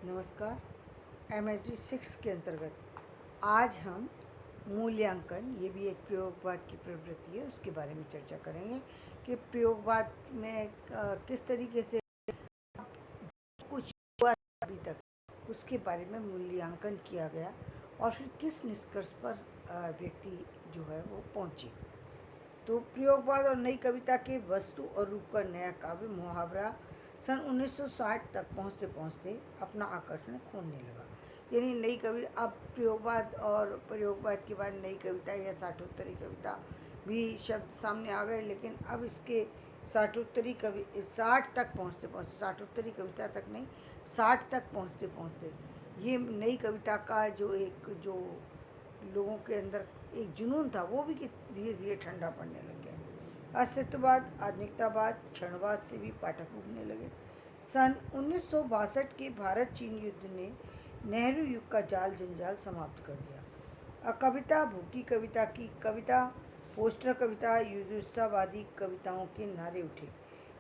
नमस्कार। MSD 6 के अंतर्गत आज हम मूल्यांकन, ये भी एक प्रयोगवाद की प्रवृत्ति है, उसके बारे में चर्चा करेंगे कि प्रयोगवाद में किस तरीके से कुछ हुआ अभी तक, उसके बारे में मूल्यांकन किया गया और फिर किस निष्कर्ष पर व्यक्ति जो है वो पहुँचे। तो प्रयोगवाद और नई कविता के वस्तु और रूप का नया काव्य मुहावरा सन 1960 तक पहुँचते पहुँचते अपना आकर्षण खोने लगा। यानी नई कवि अब प्रयोगवाद और प्रयोगवाद के बाद नई कविता या साठोत्तरी कविता भी शब्द सामने आ गए, लेकिन अब इसके साठोत्तरी कवि 60 तक पहुँचते पहुँचते, साठोत्तरी कविता तक नहीं, 60 तक पहुँचते पहुँचते ये नई कविता का जो लोगों के अंदर एक जुनून था वो भी धीरे धीरे ठंडा पड़ने लग गया। अस्तित्ववाद, आधुनिकतावाद, क्षणवाद से भी पाठक उगने लगे। सन 1962 के भारत चीन युद्ध ने नेहरू युग का जाल जंजाल समाप्त कर दिया। कविता, भूखी कविता की कविता, पोस्टर कविता, युद्धोत्साहवादी कविताओं के नारे उठे।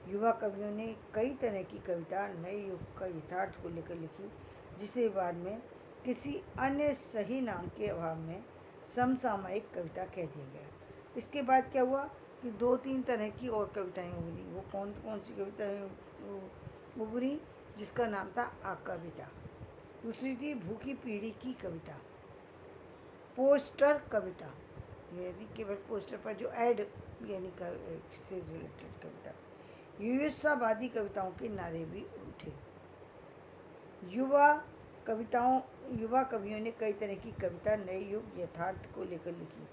युवा कवियों ने कई तरह की कविता नए युग का यथार्थ को लेकर लिखी, जिसे बाद में किसी अन्य सही नाम के अभाव में समसामयिक कविता कह दिया गया। इसके बाद क्या हुआ कि 2-3 तरह की और कविताएं उभरी। वो कौन कौन सी कविताएं उभरी? जिसका नाम था आकविता। दूसरी थी भूखी पीढ़ी की कविता, पोस्टर कविता, यानी केवल पोस्टर पर जो ऐड यानी से रिलेटेड कविता। युद्धोत्साहवादी कविताओं के नारे भी उठे। युवा कवियों ने कई तरह की कविता नए युग यथार्थ को लेकर लिखी,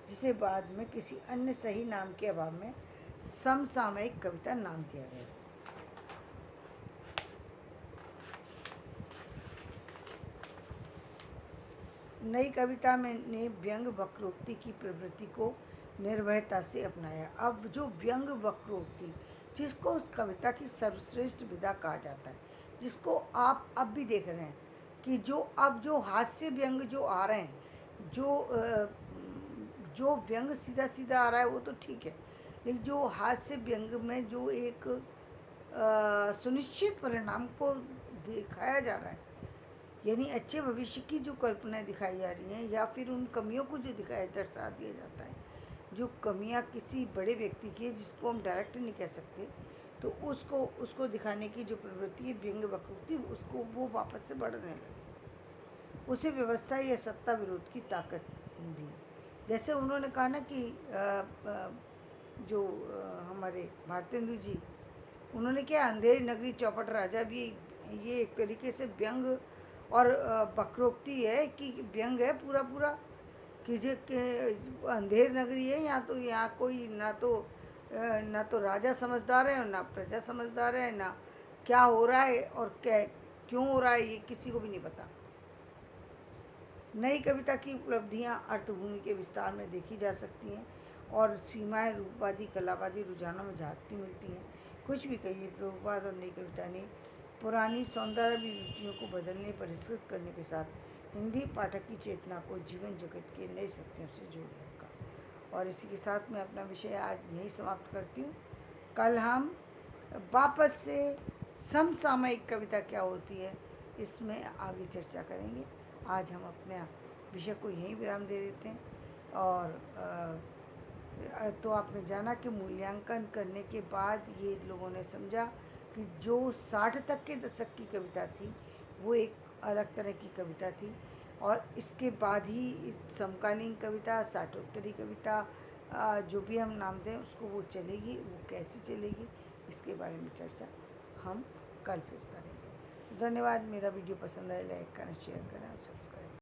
जिसे बाद में किसी अन्य सही नाम के अभाव में समसामयिक कविता नाम दिया गया। नई कविता में ने व्यंग वक्रोक्ति की प्रवृत्ति को निर्भयता से अपनाया। अब जो व्यंग वक्रोक्ति, जिसको उस कविता की सर्वश्रेष्ठ विधा कहा जाता है, जिसको आप अब भी देख रहे हैं कि जो हास्य व्यंग जो आ रहे हैं, जो व्यंग सीधा सीधा आ रहा है वो तो ठीक है, लेकिन जो हास्य व्यंग में जो एक सुनिश्चित परिणाम को दिखाया जा रहा है, यानी अच्छे भविष्य की जो कल्पनाएं दिखाई जा रही हैं, या फिर उन कमियों को जो दर्शा दिया जाता है, जो कमियां किसी बड़े व्यक्ति की है जिसको हम डायरेक्ट नहीं कह सकते, तो उसको दिखाने की जो प्रवृत्ति है व्यंग वक्रोक्ति, उसको वो वापस से बढ़ने लगे। उसे व्यवस्था या सत्ता विरोध की ताकत दी। जैसे उन्होंने कहा ना कि हमारे भारतेंदु जी, उन्होंने क्या अंधेरी नगरी चौपट राजा भी ये एक तरीके से व्यंग और वक्रोक्ति है कि व्यंग है पूरा पूरा कि अंधेर नगरी है, यहाँ कोई ना तो राजा समझदार है और ना प्रजा समझदार है, ना क्या हो रहा है और क्यों हो रहा है ये किसी को भी नहीं पता। नई कविता की उपलब्धियाँ अर्थभूमि के विस्तार में देखी जा सकती हैं और सीमाएं रूपवादी कलावादी रुझानों में झाँकती मिलती हैं। कुछ भी कहिए, प्रयोगवाद और नई कविता ने पुरानी सौंदर्य रुचियों को बदलने, परिष्कृत करने के साथ हिंदी पाठक की चेतना को जीवन जगत के नए सत्यों से जोड़ रखा। और इसी के साथ मैं अपना विषय आज यहीं समाप्त करती हूँ। कल हम वापस से समसामयिक कविता क्या होती है इसमें आगे चर्चा करेंगे। आज हम अपने विषय को यहीं विराम दे देते हैं। और तो आपने जाना कि मूल्यांकन करने के बाद ये लोगों ने समझा कि जो 60 तक के दशक की कविता थी वो एक अलग तरह की कविता थी, और इसके बाद ही समकालीन कविता, साठोत्तरी कविता, जो भी हम नाम दें उसको, वो चलेगी। वो कैसे चलेगी इसके बारे में चर्चा हम कल फिर करेंगे। धन्यवाद। मेरा वीडियो पसंद आए लाइक करें, शेयर करें और सब्सक्राइब